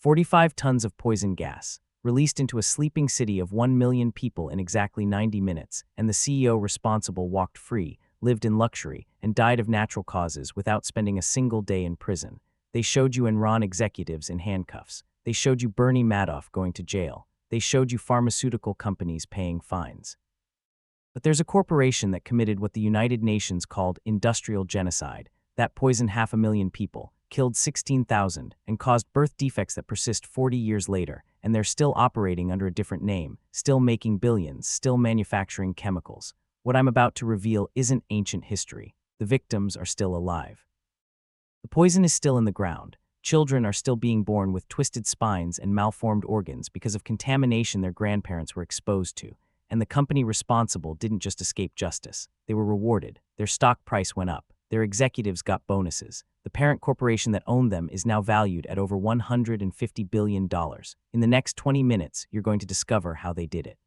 45 tons of poison gas, released into a sleeping city of 1 million people in exactly 90 minutes, and the CEO responsible walked free, lived in luxury, and died of natural causes without spending a single day in prison. They showed you Enron executives in handcuffs. They showed you Bernie Madoff going to jail. They showed you pharmaceutical companies paying fines. But there's a corporation that committed what the United Nations called industrial genocide, that poisoned 500,000 people, killed 16,000, and caused birth defects that persist 40 years later, and they're still operating under a different name, still making billions, still manufacturing chemicals. What I'm about to reveal isn't ancient history. The victims are still alive. The poison is still in the ground. Children are still being born with twisted spines and malformed organs because of contamination their grandparents were exposed to. And the company responsible didn't just escape justice. They were rewarded. Their stock price went up. Their executives got bonuses. The parent corporation that owned them is now valued at over $150 billion. In the next 20 minutes, you're going to discover how they did it.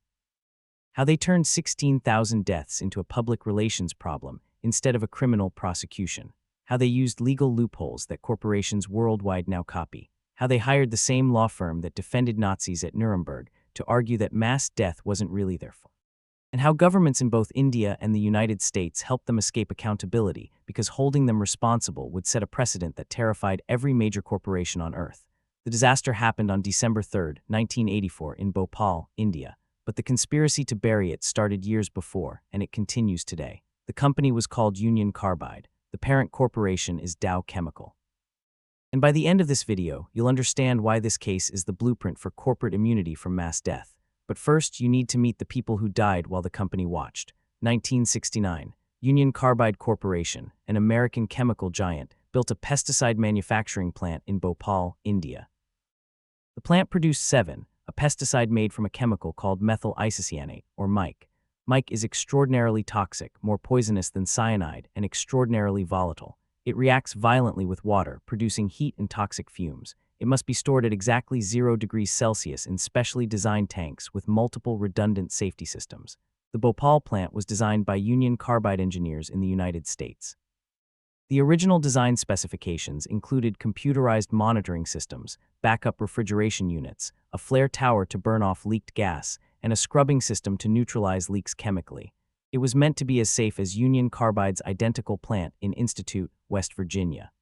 How they turned 16,000 deaths into a public relations problem instead of a criminal prosecution. How they used legal loopholes that corporations worldwide now copy. How they hired the same law firm that defended Nazis at Nuremberg to argue that mass death wasn't really their fault. And how governments in both India and the United States helped them escape accountability because holding them responsible would set a precedent that terrified every major corporation on Earth. The disaster happened on December 3, 1984 in Bhopal, India, but the conspiracy to bury it started years before, and it continues today. The company was called Union Carbide. The parent corporation is Dow Chemical. And by the end of this video, you'll understand why this case is the blueprint for corporate immunity from mass death. But first, you need to meet the people who died while the company watched. 1969, Union Carbide Corporation, an American chemical giant, built a pesticide manufacturing plant in Bhopal, India. The plant produced 7, a pesticide made from a chemical called methyl isocyanate, or mic. Mic is extraordinarily toxic, more poisonous than cyanide, and extraordinarily volatile. It reacts violently with water, producing heat and toxic fumes. It must be stored at exactly 0 degrees Celsius in specially designed tanks with multiple redundant safety systems. The Bhopal plant was designed by Union Carbide engineers in the United States. The original design specifications included computerized monitoring systems, backup refrigeration units, a flare tower to burn off leaked gas, and a scrubbing system to neutralize leaks chemically. It was meant to be as safe as Union Carbide's identical plant in Institute, West Virginia.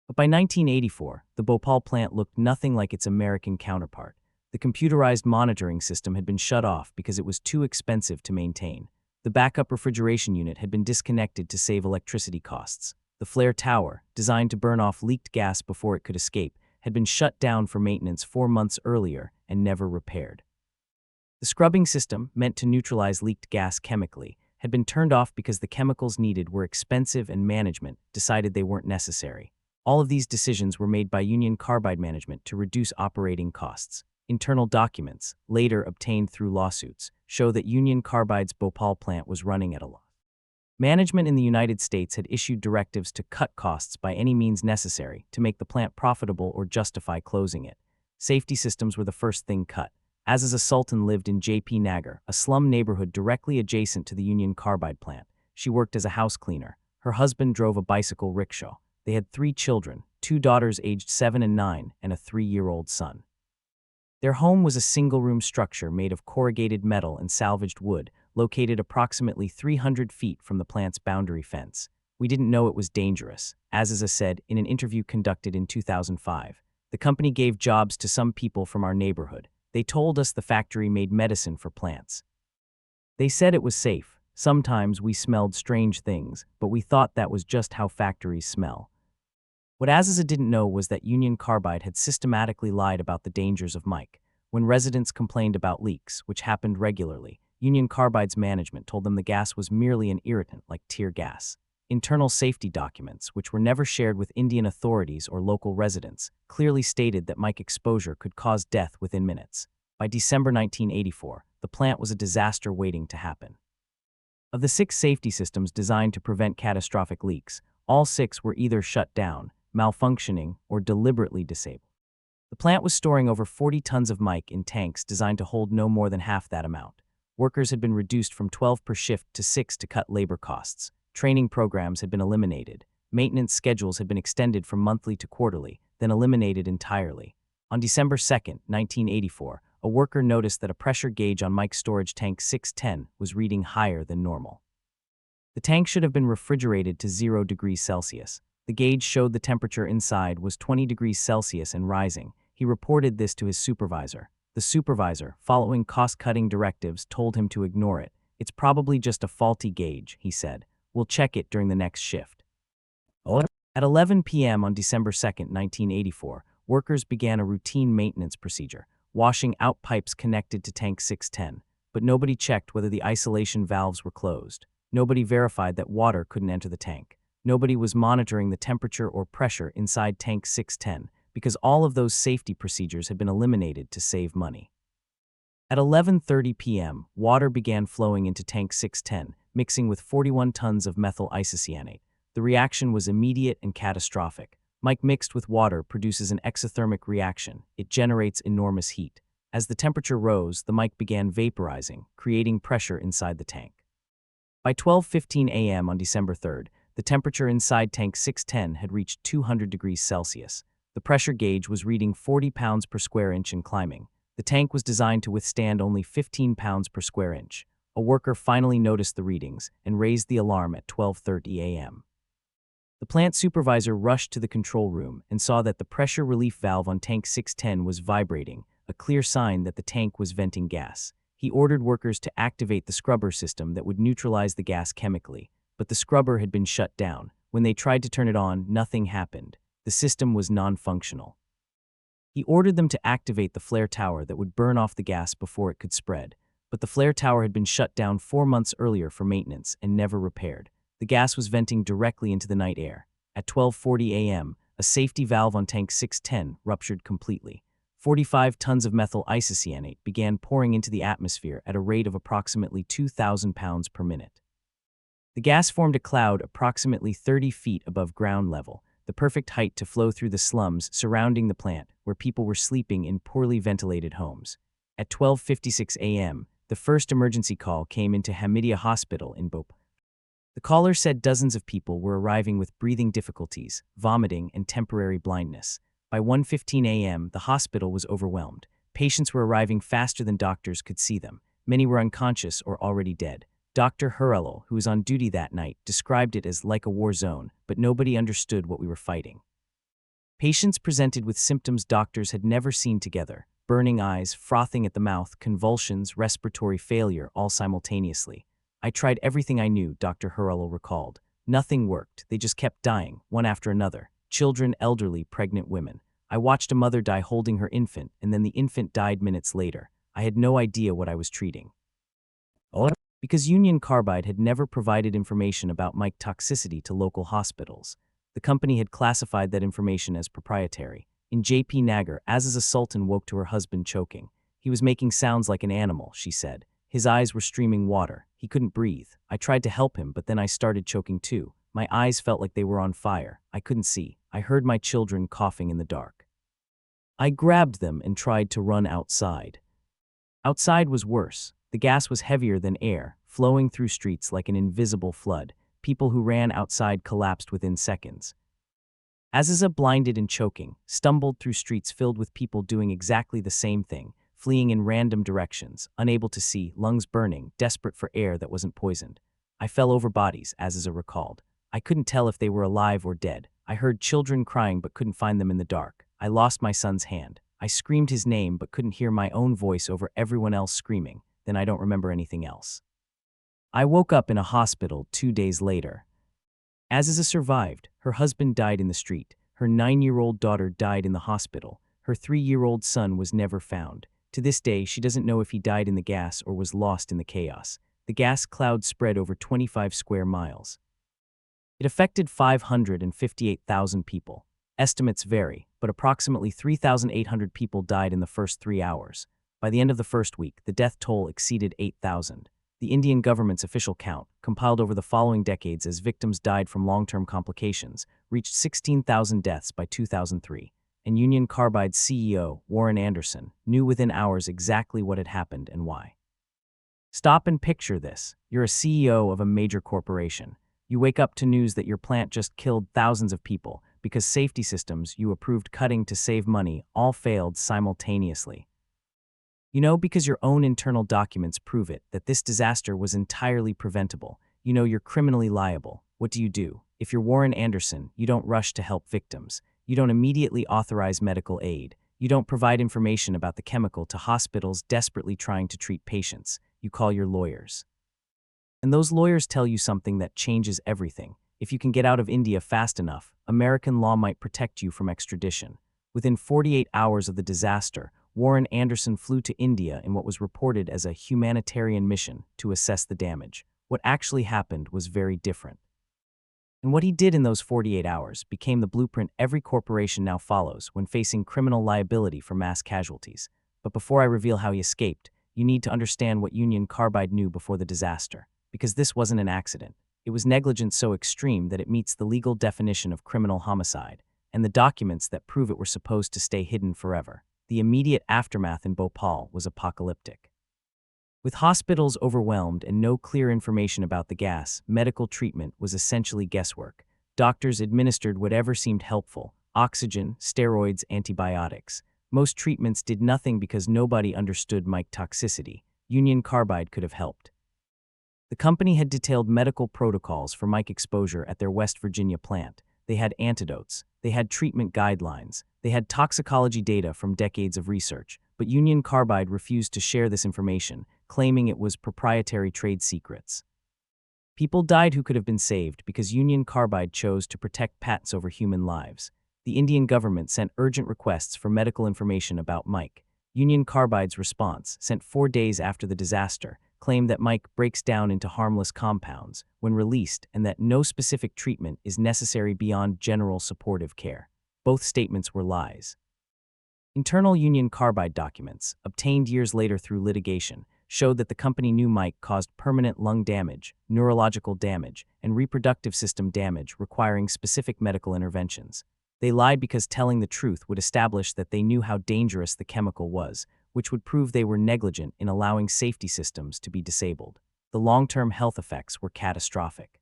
But by 1984, the Bhopal plant looked nothing like its American counterpart. The computerized monitoring system had been shut off because it was too expensive to maintain. The backup refrigeration unit had been disconnected to save electricity costs. The flare tower, designed to burn off leaked gas before it could escape, had been shut down for maintenance 4 months earlier and never repaired. The scrubbing system, meant to neutralize leaked gas chemically, had been turned off because the chemicals needed were expensive and management decided they weren't necessary. All of these decisions were made by Union Carbide management to reduce operating costs. Internal documents, later obtained through lawsuits, show that Union Carbide's Bhopal plant was running at a loss. Management in the United States had issued directives to cut costs by any means necessary to make the plant profitable or justify closing it. Safety systems were the first thing cut. Aziza Sultan lived in J.P. Nagar, a slum neighborhood directly adjacent to the Union Carbide plant. She worked as a house cleaner. Her husband drove a bicycle rickshaw. They had 3 children, 2 daughters aged 7 and 9, and a 3-year-old son. Their home was a single-room structure made of corrugated metal and salvaged wood, located approximately 300 feet from the plant's boundary fence. We didn't know it was dangerous, Aziza said in an interview conducted in 2005. The company gave jobs to some people from our neighborhood. They told us the factory made medicine for plants. They said it was safe. Sometimes we smelled strange things, but we thought that was just how factories smell. What Aziza didn't know was that Union Carbide had systematically lied about the dangers of mic. When residents complained about leaks, which happened regularly, Union Carbide's management told them the gas was merely an irritant like tear gas. Internal safety documents, which were never shared with Indian authorities or local residents, clearly stated that mic exposure could cause death within minutes. By December 1984, the plant was a disaster waiting to happen. Of the 6 safety systems designed to prevent catastrophic leaks, all 6 were either shut down, malfunctioning, or deliberately disabled. The plant was storing over 40 tons of mic in tanks designed to hold no more than half that amount. Workers had been reduced from 12 per shift to 6 to cut labor costs. Training programs had been eliminated. Maintenance schedules had been extended from monthly to quarterly, then eliminated entirely. On December 2, 1984, a worker noticed that a pressure gauge on Mike's storage tank 610 was reading higher than normal. The tank should have been refrigerated to 0 degrees Celsius. The gauge showed the temperature inside was 20 degrees Celsius and rising. He reported this to his supervisor. The supervisor, following cost-cutting directives, told him to ignore it. "It's probably just a faulty gauge," he said. "We'll check it during the next shift." At 11 p.m. on December 2, 1984, workers began a routine maintenance procedure, washing out pipes connected to tank 610. But nobody checked whether the isolation valves were closed. Nobody verified that water couldn't enter the tank. Nobody was monitoring the temperature or pressure inside tank 610 because all of those safety procedures had been eliminated to save money. At 11:30 p.m., water began flowing into tank 610, mixing with 41 tons of methyl isocyanate. The reaction was immediate and catastrophic. Mike mixed with water produces an exothermic reaction. It generates enormous heat. As the temperature rose, the mic began vaporizing, creating pressure inside the tank. By 12:15 a.m. on December 3rd, the temperature inside tank 610 had reached 200 degrees Celsius. The pressure gauge was reading 40 pounds per square inch and climbing. The tank was designed to withstand only 15 pounds per square inch. A worker finally noticed the readings and raised the alarm at 12:30 a.m. The plant supervisor rushed to the control room and saw that the pressure relief valve on tank 610 was vibrating, a clear sign that the tank was venting gas. He ordered workers to activate the scrubber system that would neutralize the gas chemically, but the scrubber had been shut down. When they tried to turn it on, nothing happened. The system was non-functional. He ordered them to activate the flare tower that would burn off the gas before it could spread, but the flare tower had been shut down 4 months earlier for maintenance and never repaired. The gas was venting directly into the night air. At 12:40 a.m., a safety valve on tank 610 ruptured completely. 45 tons of methyl isocyanate began pouring into the atmosphere at a rate of approximately 2,000 pounds per minute. The gas formed a cloud approximately 30 feet above ground level, the perfect height to flow through the slums surrounding the plant where people were sleeping in poorly ventilated homes. At 12:56 a.m., the first emergency call came into Hamidia Hospital in Bhopal. The caller said dozens of people were arriving with breathing difficulties, vomiting, and temporary blindness. By 1:15 a.m., the hospital was overwhelmed. Patients were arriving faster than doctors could see them. Many were unconscious or already dead. Dr. Hurrell, who was on duty that night, described it as like a war zone, but nobody understood what we were fighting. Patients presented with symptoms doctors had never seen together: burning eyes, frothing at the mouth, convulsions, respiratory failure, all simultaneously. "I tried everything I knew," Dr. Hurrell recalled. "Nothing worked. They just kept dying, one after another. Children, elderly, pregnant women. I watched a mother die holding her infant, and then the infant died minutes later. I had no idea what I was treating." Because Union Carbide had never provided information about mic toxicity to local hospitals, the company had classified that information as proprietary. In J.P. Nagar, Aziza Sultan woke to her husband choking. "He was making sounds like an animal," she said. "His eyes were streaming water. He couldn't breathe. I tried to help him, but then I started choking too. My eyes felt like they were on fire. I couldn't see. I heard my children coughing in the dark. I grabbed them and tried to run outside." Outside was worse. The gas was heavier than air, flowing through streets like an invisible flood. People who ran outside collapsed within seconds. Aziza, blinded and choking, stumbled through streets filled with people doing exactly the same thing, fleeing in random directions, unable to see, lungs burning, desperate for air that wasn't poisoned. "I fell over bodies," Aziza recalled. "I couldn't tell if they were alive or dead. I heard children crying but couldn't find them in the dark. I lost my son's hand. I screamed his name but couldn't hear my own voice over everyone else screaming. Then I don't remember anything else." I woke up in a hospital 2 days later. Aziza survived. Her husband died in the street. Her 9-year-old daughter died in the hospital. Her 3-year-old son was never found. To this day, she doesn't know if he died in the gas or was lost in the chaos. The gas cloud spread over 25 square miles. It affected 558,000 people. Estimates vary, but approximately 3,800 people died in the first 3 hours. By the end of the first week, the death toll exceeded 8,000. The Indian government's official count, compiled over the following decades as victims died from long-term complications, reached 16,000 deaths by 2003. And Union Carbide's CEO, Warren Anderson, knew within hours exactly what had happened and why. Stop and picture this. You're a CEO of a major corporation. You wake up to news that your plant just killed thousands of people because safety systems you approved cutting to save money all failed simultaneously. You know, because your own internal documents prove it, that this disaster was entirely preventable. You know you're criminally liable. What do? If you're Warren Anderson, you don't rush to help victims. You don't immediately authorize medical aid. You don't provide information about the chemical to hospitals desperately trying to treat patients. You call your lawyers. And those lawyers tell you something that changes everything. If you can get out of India fast enough, American law might protect you from extradition. Within 48 hours of the disaster, Warren Anderson flew to India in what was reported as a humanitarian mission to assess the damage. What actually happened was very different. And what he did in those 48 hours became the blueprint every corporation now follows when facing criminal liability for mass casualties. But before I reveal how he escaped, you need to understand what Union Carbide knew before the disaster. Because this wasn't an accident. It was negligence so extreme that it meets the legal definition of criminal homicide, and the documents that prove it were supposed to stay hidden forever. The immediate aftermath in Bhopal was apocalyptic. With hospitals overwhelmed and no clear information about the gas, medical treatment was essentially guesswork. Doctors administered whatever seemed helpful: oxygen, steroids, antibiotics. Most treatments did nothing because nobody understood mic toxicity. Union Carbide could have helped. The company had detailed medical protocols for mic exposure at their West Virginia plant. They had antidotes. They had treatment guidelines. They had toxicology data from decades of research. But Union Carbide refused to share this information, claiming it was proprietary trade secrets. People died who could have been saved because Union Carbide chose to protect patents over human lives. The Indian government sent urgent requests for medical information about mic. Union Carbide's response, sent 4 days after the disaster, claimed that mic breaks down into harmless compounds when released and that no specific treatment is necessary beyond general supportive care. Both statements were lies. Internal Union Carbide documents, obtained years later through litigation, showed that the company knew mic caused permanent lung damage, neurological damage, and reproductive system damage requiring specific medical interventions. They lied because telling the truth would establish that they knew how dangerous the chemical was, which would prove they were negligent in allowing safety systems to be disabled. The long-term health effects were catastrophic.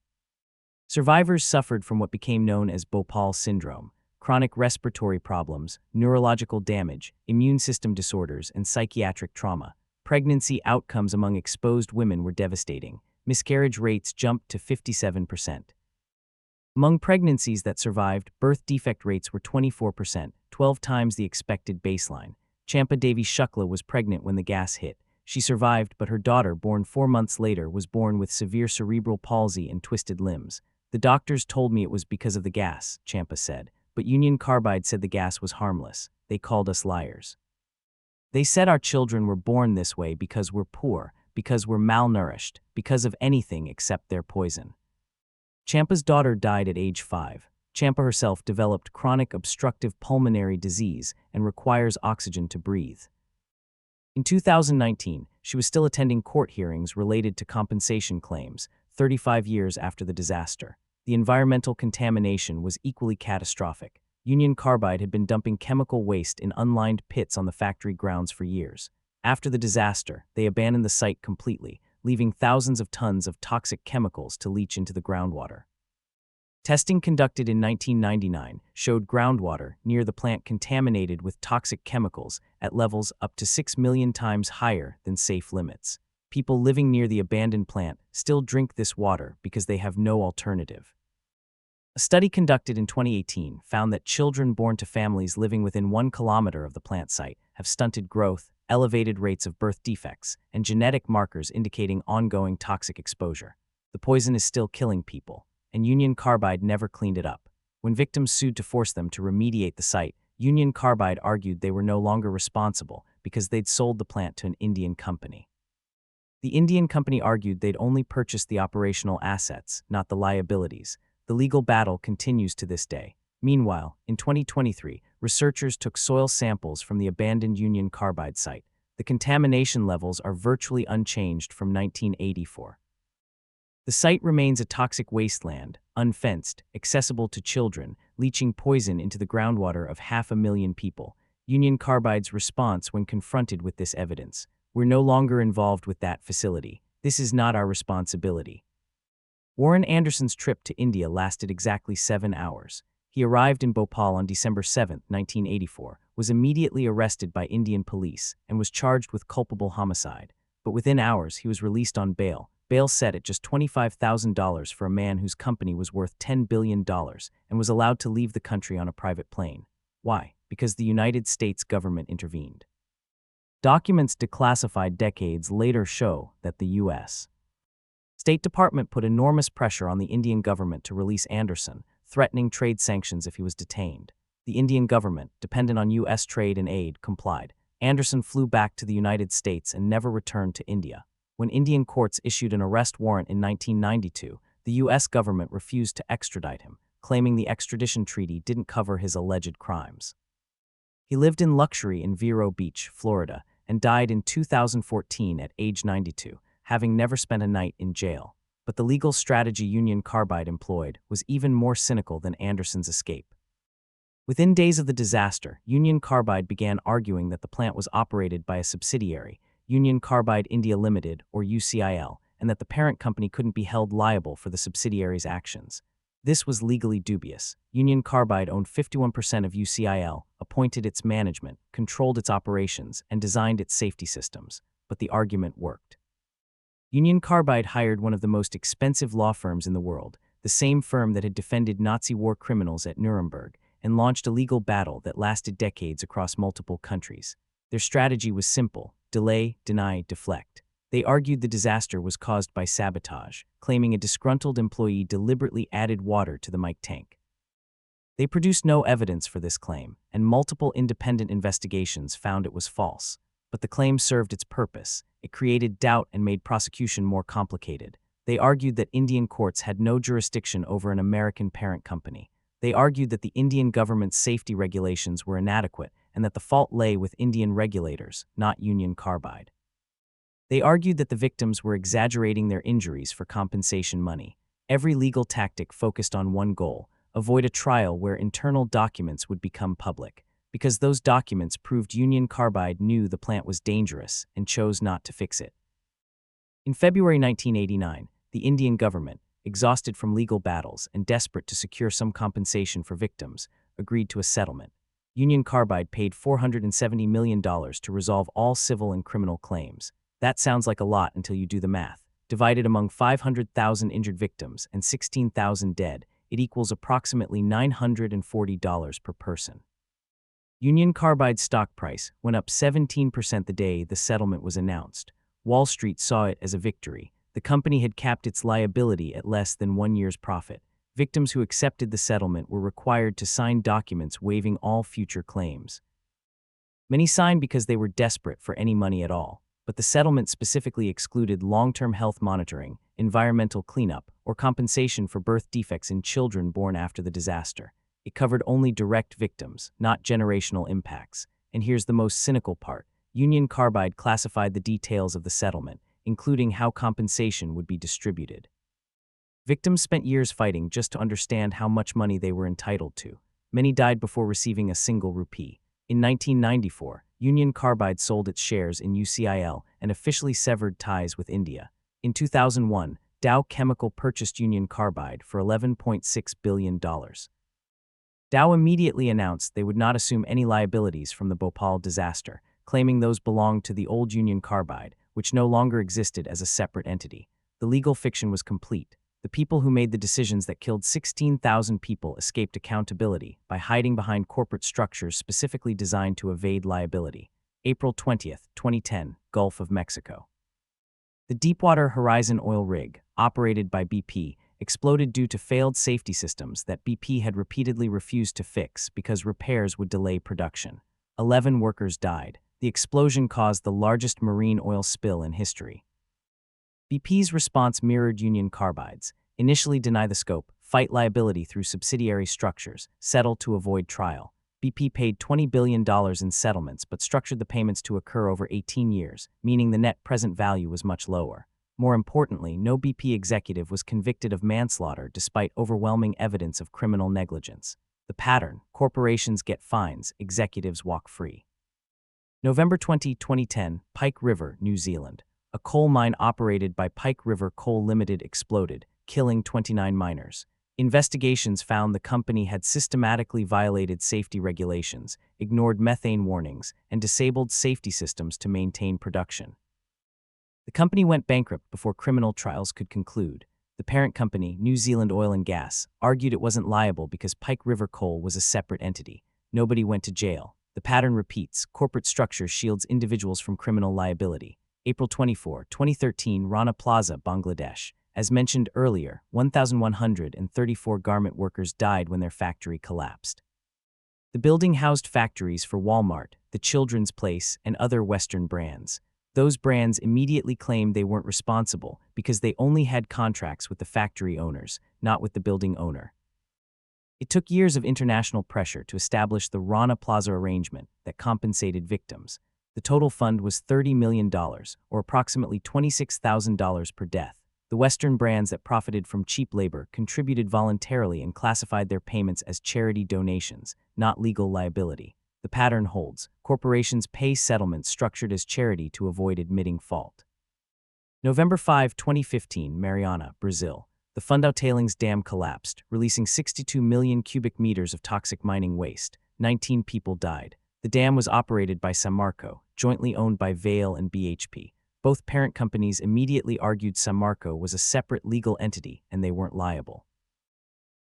Survivors suffered from what became known as Bhopal syndrome: chronic respiratory problems, neurological damage, immune system disorders, and psychiatric trauma. Pregnancy outcomes among exposed women were devastating. Miscarriage rates jumped to 57%. Among pregnancies that survived, birth defect rates were 24%, 12 times the expected baseline. Champa Devi Shukla was pregnant when the gas hit. She survived, but her daughter, born 4 months later, was born with severe cerebral palsy and twisted limbs. The doctors told me it was because of the gas, Champa said, but Union Carbide said the gas was harmless. They called us liars. They said our children were born this way because we're poor, because we're malnourished, because of anything except their poison. Champa's daughter died at age 5. Champa herself developed chronic obstructive pulmonary disease and requires oxygen to breathe. In 2019, she was still attending court hearings related to compensation claims, 35 years after the disaster. The environmental contamination was equally catastrophic. Union Carbide had been dumping chemical waste in unlined pits on the factory grounds for years. After the disaster, they abandoned the site completely, leaving thousands of tons of toxic chemicals to leach into the groundwater. Testing conducted in 1999 showed groundwater near the plant contaminated with toxic chemicals at levels up to 6 million times higher than safe limits. People living near the abandoned plant still drink this water because they have no alternative. A study conducted in 2018 found that children born to families living within 1 kilometer of the plant site have stunted growth, elevated rates of birth defects, and genetic markers indicating ongoing toxic exposure. The poison is still killing people, and Union Carbide never cleaned it up. When victims sued to force them to remediate the site, Union Carbide argued they were no longer responsible because they'd sold the plant to an Indian company. The Indian company argued they'd only purchased the operational assets, not the liabilities. The legal battle continues to this day. Meanwhile, in 2023, researchers took soil samples from the abandoned Union Carbide site. The contamination levels are virtually unchanged from 1984. The site remains a toxic wasteland, unfenced, accessible to children, leaching poison into the groundwater of 500,000 people. Union Carbide's response when confronted with this evidence: "We're no longer involved with that facility. This is not our responsibility." Warren Anderson's trip to India lasted exactly 7 hours. He arrived in Bhopal on December 7, 1984, was immediately arrested by Indian police, and was charged with culpable homicide. But within hours, he was released on bail set at just $25,000 for a man whose company was worth $10 billion and was allowed to leave the country on a private plane. Why? Because the United States government intervened. Documents declassified decades later show that the U.S. State Department put enormous pressure on the Indian government to release Anderson, threatening trade sanctions if he was detained. The Indian government, dependent on U.S. trade and aid, complied. Anderson flew back to the United States and never returned to India. When Indian courts issued an arrest warrant in 1992, the U.S. government refused to extradite him, claiming the extradition treaty didn't cover his alleged crimes. He lived in luxury in Vero Beach, Florida, and died in 2014 at age 92, having never spent a night in jail. But the legal strategy Union Carbide employed was even more cynical than Anderson's escape. Within days of the disaster, Union Carbide began arguing that the plant was operated by a subsidiary, Union Carbide India Limited, or UCIL, and that the parent company couldn't be held liable for the subsidiary's actions. This was legally dubious. Union Carbide owned 51% of UCIL, appointed its management, controlled its operations, and designed its safety systems. But the argument worked. Union Carbide hired one of the most expensive law firms in the world, the same firm that had defended Nazi war criminals at Nuremberg, and launched a legal battle that lasted decades across multiple countries. Their strategy was simple: delay, deny, deflect. They argued the disaster was caused by sabotage, claiming a disgruntled employee deliberately added water to the milk tank. They produced no evidence for this claim, and multiple independent investigations found it was false. But the claim served its purpose. It created doubt and made prosecution more complicated. They argued that Indian courts had no jurisdiction over an American parent company. They argued that the Indian government's safety regulations were inadequate and that the fault lay with Indian regulators, not Union Carbide. They argued that the victims were exaggerating their injuries for compensation money. Every legal tactic focused on one goal: avoid a trial where internal documents would become public, because those documents proved Union Carbide knew the plant was dangerous and chose not to fix it. In February 1989, the Indian government, exhausted from legal battles and desperate to secure some compensation for victims, agreed to a settlement. Union Carbide paid $470 million to resolve all civil and criminal claims. That sounds like a lot until you do the math. Divided among 500,000 injured victims and 16,000 dead, it equals approximately $940 per person. Union Carbide's stock price went up 17% the day the settlement was announced. Wall Street saw it as a victory. The company had capped its liability at less than 1 year's profit. Victims who accepted the settlement were required to sign documents waiving all future claims. Many signed because they were desperate for any money at all, but the settlement specifically excluded long-term health monitoring, environmental cleanup, or compensation for birth defects in children born after the disaster. It covered only direct victims, not generational impacts. And here's the most cynical part: Union Carbide classified the details of the settlement, including how compensation would be distributed. Victims spent years fighting just to understand how much money they were entitled to. Many died before receiving a single rupee. In 1994, Union Carbide sold its shares in UCIL and officially severed ties with India. In 2001, Dow Chemical purchased Union Carbide for $11.6 billion. Dow immediately announced they would not assume any liabilities from the Bhopal disaster, claiming those belonged to the old Union Carbide, which no longer existed as a separate entity. The legal fiction was complete. The people who made the decisions that killed 16,000 people escaped accountability by hiding behind corporate structures specifically designed to evade liability. April 20, 2010, Gulf of Mexico. The Deepwater Horizon oil rig, operated by BP, exploded due to failed safety systems that BP had repeatedly refused to fix because repairs would delay production. 11 workers died. The explosion caused the largest marine oil spill in history. BP's response mirrored Union Carbide's: initially deny the scope, fight liability through subsidiary structures, settle to avoid trial. BP paid $20 billion in settlements but structured the payments to occur over 18 years, meaning the net present value was much lower. More importantly, no BP executive was convicted of manslaughter despite overwhelming evidence of criminal negligence. The pattern: corporations get fines, executives walk free. November 20, 2010, Pike River, New Zealand. A coal mine operated by Pike River Coal Limited exploded, killing 29 miners. Investigations found the company had systematically violated safety regulations, ignored methane warnings, and disabled safety systems to maintain production. The company went bankrupt before criminal trials could conclude. The parent company, New Zealand Oil and Gas, argued it wasn't liable because Pike River Coal was a separate entity. Nobody went to jail. The pattern repeats. Corporate structure shields individuals from criminal liability. April 24, 2013, Rana Plaza, Bangladesh. As mentioned earlier, 1,134 garment workers died when their factory collapsed. The building housed factories for Walmart, The Children's Place, and other Western brands. Those brands immediately claimed they weren't responsible because they only had contracts with the factory owners, not with the building owner. It took years of international pressure to establish the Rana Plaza arrangement that compensated victims. The total fund was $30 million, or approximately $26,000 per death. The Western brands that profited from cheap labor contributed voluntarily and classified their payments as charity donations, not legal liability. The pattern holds. Corporations pay settlements structured as charity to avoid admitting fault. November 5, 2015, Mariana, Brazil. The Fundão tailings dam collapsed, releasing 62 million cubic meters of toxic mining waste. 19 people died. The dam was operated by Samarco, jointly owned by Vale and BHP. Both parent companies immediately argued Samarco was a separate legal entity and they weren't liable.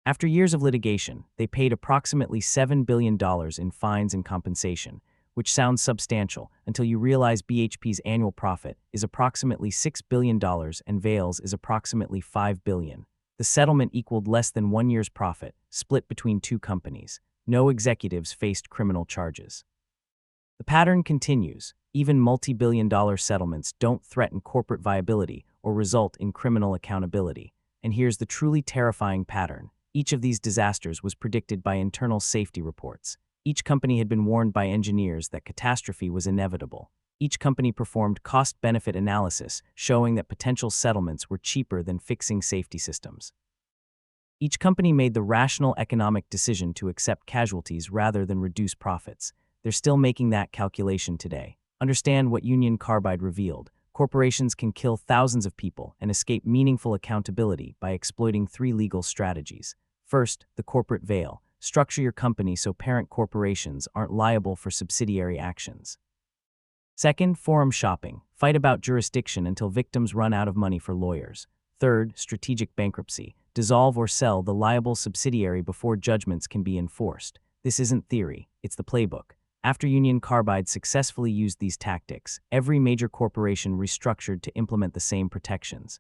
After years of litigation, they paid approximately $7 billion in fines and compensation, which sounds substantial until you realize BHP's annual profit is approximately $6 billion and Vale's is approximately $5 billion. The settlement equaled less than 1 year's profit, split between two companies. No executives faced criminal charges. The pattern continues. Even multi-billion-dollar settlements don't threaten corporate viability or result in criminal accountability. And here's the truly terrifying pattern. Each of these disasters was predicted by internal safety reports. Each company had been warned by engineers that catastrophe was inevitable. Each company performed cost-benefit analysis, showing that potential settlements were cheaper than fixing safety systems. Each company made the rational economic decision to accept casualties rather than reduce profits. They're still making that calculation today. Understand what Union Carbide revealed. Corporations can kill thousands of people and escape meaningful accountability by exploiting 3 legal strategies. First, the corporate veil. Structure your company so parent corporations aren't liable for subsidiary actions. Second, forum shopping. Fight about jurisdiction until victims run out of money for lawyers. Third, strategic bankruptcy. Dissolve or sell the liable subsidiary before judgments can be enforced. This isn't theory, it's the playbook. After Union Carbide successfully used these tactics, every major corporation restructured to implement the same protections.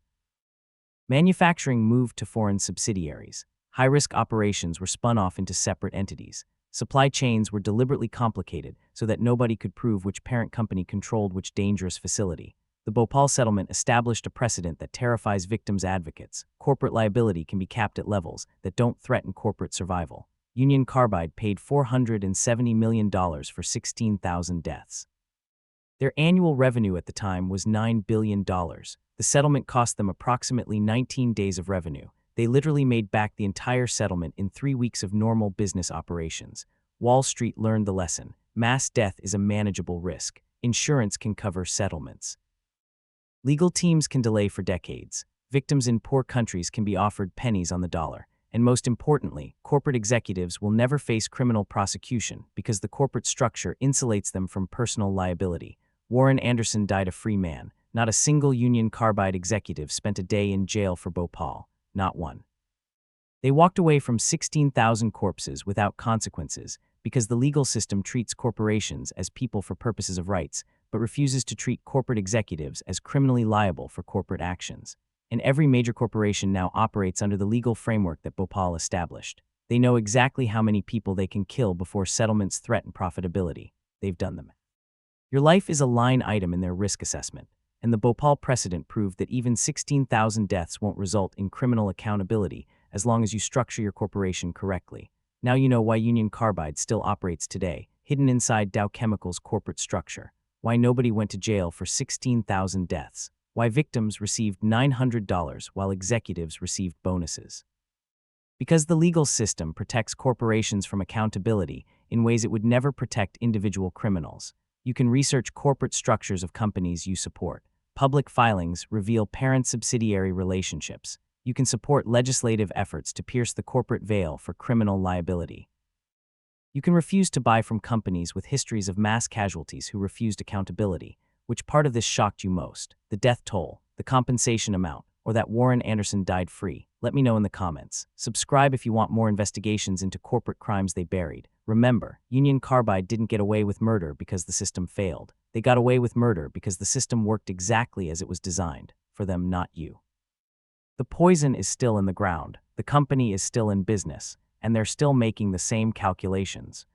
Manufacturing moved to foreign subsidiaries. High-risk operations were spun off into separate entities. Supply chains were deliberately complicated so that nobody could prove which parent company controlled which dangerous facility. The Bhopal settlement established a precedent that terrifies victims' advocates. Corporate liability can be capped at levels that don't threaten corporate survival. Union Carbide paid $470 million for 16,000 deaths. Their annual revenue at the time was $9 billion. The settlement cost them approximately 19 days of revenue. They literally made back the entire settlement in 3 weeks of normal business operations. Wall Street learned the lesson. Mass death is a manageable risk. Insurance can cover settlements. Legal teams can delay for decades. Victims in poor countries can be offered pennies on the dollar. And most importantly, corporate executives will never face criminal prosecution because the corporate structure insulates them from personal liability. Warren Anderson died a free man. Not a single Union Carbide executive spent a day in jail for Bhopal. Not one. They walked away from 16,000 corpses without consequences because the legal system treats corporations as people for purposes of rights, but refuses to treat corporate executives as criminally liable for corporate actions. And every major corporation now operates under the legal framework that Bhopal established. They know exactly how many people they can kill before settlements threaten profitability. They've done them. Your life is a line item in their risk assessment, and the Bhopal precedent proved that even 16,000 deaths won't result in criminal accountability as long as you structure your corporation correctly. Now you know why Union Carbide still operates today, hidden inside Dow Chemical's corporate structure. Why nobody went to jail for 16,000 deaths. Why victims received $900 while executives received bonuses. Because the legal system protects corporations from accountability in ways it would never protect individual criminals. You can research corporate structures of companies you support. Public filings reveal parent-subsidiary relationships. You can support legislative efforts to pierce the corporate veil for criminal liability. You can refuse to buy from companies with histories of mass casualties who refused accountability. Which part of this shocked you most? The death toll, the compensation amount, or that Warren Anderson died free? Let me know in the comments. Subscribe if you want more investigations into corporate crimes they buried. Remember, Union Carbide didn't get away with murder because the system failed. They got away with murder because the system worked exactly as it was designed. For them, not you. The poison is still in the ground, the company is still in business, and they're still making the same calculations.